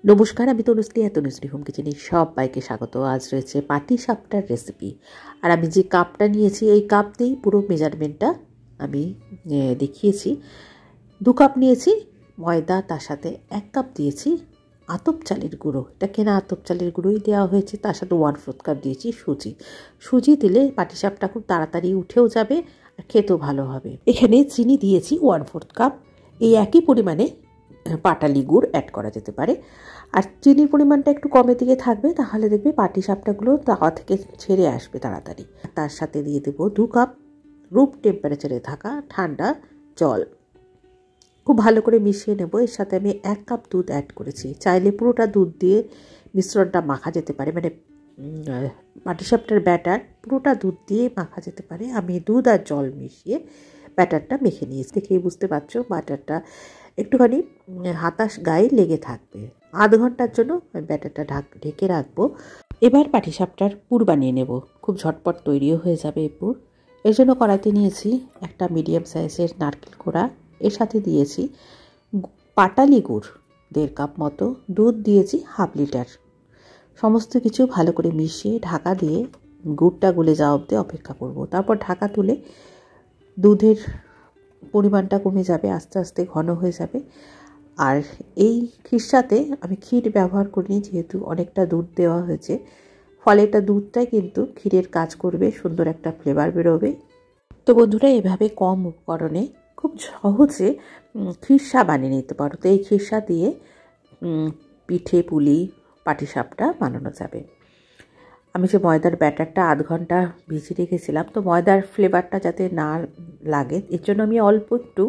নমস্কার, আমি তনুশ্রী হোম কিচেনে সবাইকে স্বাগত। আজ রয়েছে পাটিসাপটার রেসিপি। আর আমি যে কাপটা নিয়েছি এই কাপ দিয়েই পুরো মেজারমেন্টটা আমি দেখিয়েছি। 2 কাপ নিয়েছি ময়দা, তার সাথে 1 কাপ দিয়েছি আতপ চালের গুঁড়ো। এটা কেনা আতপ চালের গুঁড়োই দেওয়া হয়েছে। তার সাথে 1/4 কাপ দিয়েছি সুজি দিলে পাটিসাপটা খুব তাড়াতাড়ি উঠেও যাবে আর খেতেও ভালো হবে। এখানে চিনি দিয়েছি 1/4 কাপ। এই একই পরিমাণে পাটালি গুড় অ্যাড করা যেতে পারে। আর চিনির পরিমাণটা একটু কমের দিকে থাকবে, তাহলে দেখবে পাটিসাপটাগুলো তাওয়া থেকে ছেড়ে আসবে তাড়াতাড়ি। তার সাথে দিয়ে দেবো 2 কাপ রুম টেম্পারেচারে থাকা ঠান্ডা জল। খুব ভালো করে মিশিয়ে নেব। এর সাথে আমি 1 কাপ দুধ অ্যাড করেছি। চাইলে পুরোটা দুধ দিয়ে মিশ্রণটা মাখা যেতে পারে, মানে পাটিসাপটার ব্যাটার পুরোটা দুধ দিয়ে মাখা যেতে পারে। আমি দুধ আর জল মিশিয়ে ব্যাটারটা মেখে নিয়েছি। দেখেই বুঝতে পারছো ব্যাটারটা একটুখানি হাতাশ গায়ে লেগে থাকবে। আধ ঘন্টার জন্য ব্যাটারটা ঢেকে রাখবো। এবার পাটিসাপটার পুর বানিয়ে নেব। খুব ঝটপট তৈরিও হয়ে যাবে এই পুর। এর জন্য কড়াইতে নিয়েছি একটা মিডিয়াম সাইজের নারকেল কোড়া। এর সাথে দিয়েছি পাটালি গুড় 1.5 কাপ মতো, দুধ দিয়েছি 1/2 লিটার। সমস্ত কিছু ভালো করে মিশিয়ে ঢাকা দিয়ে গুড়টা গলে যাওয়া অবধি অপেক্ষা করব। তারপর ঢাকা তুলে দুধের পরিমাণটা কমে যাবে, আস্তে আস্তে ঘন হয়ে যাবে। আর এই খিরসাতে আমি ক্ষীর ব্যবহার করিনি, যেহেতু অনেকটা দুধ দেওয়া হয়েছে, ফলে এটা দুধটাই কিন্তু ক্ষীরের কাজ করবে, সুন্দর একটা ফ্লেভার বেরোবে। তো বন্ধুরা, এভাবে কম উপকরণে খুব সহজে খিরসা বানিয়ে নিতে পারো। তো এই খিরসা দিয়ে পিঠে, পুলি, পাটিসাপটা বানানো যাবে। আমি যে ময়দার ব্যাটারটা আধ ঘন্টা ভিজিয়ে রেখেছিলাম, তো ময়দার ফ্লেভারটা যাতে না লাগে এর জন্য আমি অল্প একটু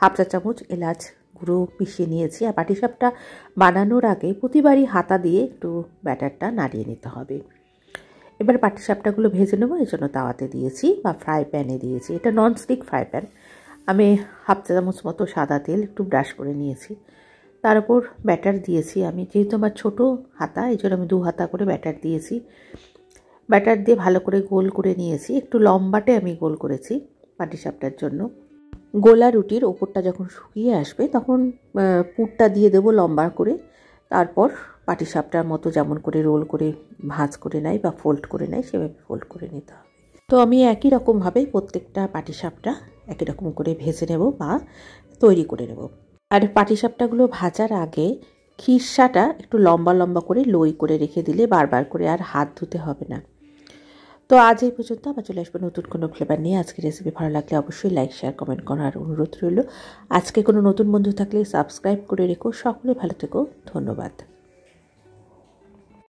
1/2 চা চামচ এলাচ গুঁড়ো মিশিয়ে নিয়েছি। আর পাটিসাপটা বানানোর আগে প্রতিবারই হাতা দিয়ে একটু ব্যাটারটা নাড়িয়ে নিতে হবে। এবার পাটিসাপটাগুলো ভেজে নেবো। এর জন্য তাওয়াতে দিয়েছি বা ফ্রাই প্যানে দিয়েছি। এটা ননস্টিক ফ্রাই প্যান। আমি 1/2 চা চামচ মতো সাদা তেল একটু ব্রাশ করে নিয়েছি। তার উপর ব্যাটার দিয়েছি। আমি যেহেতু আমার ছোটো হাতা, এই জন্য আমি 2 হাতা করে ব্যাটার দিয়েছি। ব্যাটার দিয়ে ভালো করে গোল করে নিয়েছি। একটু লম্বাটে আমি গোল করেছি পাটিসাপটার জন্য। গোলা রুটির ওপরটা যখন শুকিয়ে আসবে তখন পুরটা দিয়ে দেবো লম্বা করে। তারপর পাটিসাপটার মতো যেমন করে রোল করে ভাঁজ করে নেয় বা ফোল্ড করে নেয়, সেভাবে ফোল্ড করে নিতে হবে। তো আমি একই রকমভাবে প্রত্যেকটা পাটিসাপটা একই রকম করে ভেজে নেব বা তৈরি করে নেব। আর পাটিসাপটাগুলো ভাজার আগে খিরসাটা একটু লম্বা লম্বা করে লই করে রেখে দিলে বারবার করে আর হাত ধুতে হবে না। তো আজ এই পর্যন্ত। আবার চলে আসবো নতুন কোনো ফ্লেভার নিয়ে। আজকের রেসিপি ভালো লাগলে অবশ্যই লাইক, শেয়ার, কমেন্ট করার অনুরোধ রইল। আজকে কোনো নতুন বন্ধু থাকলে সাবস্ক্রাইব করে রেখো। সকলে ভালো থেকো। ধন্যবাদ।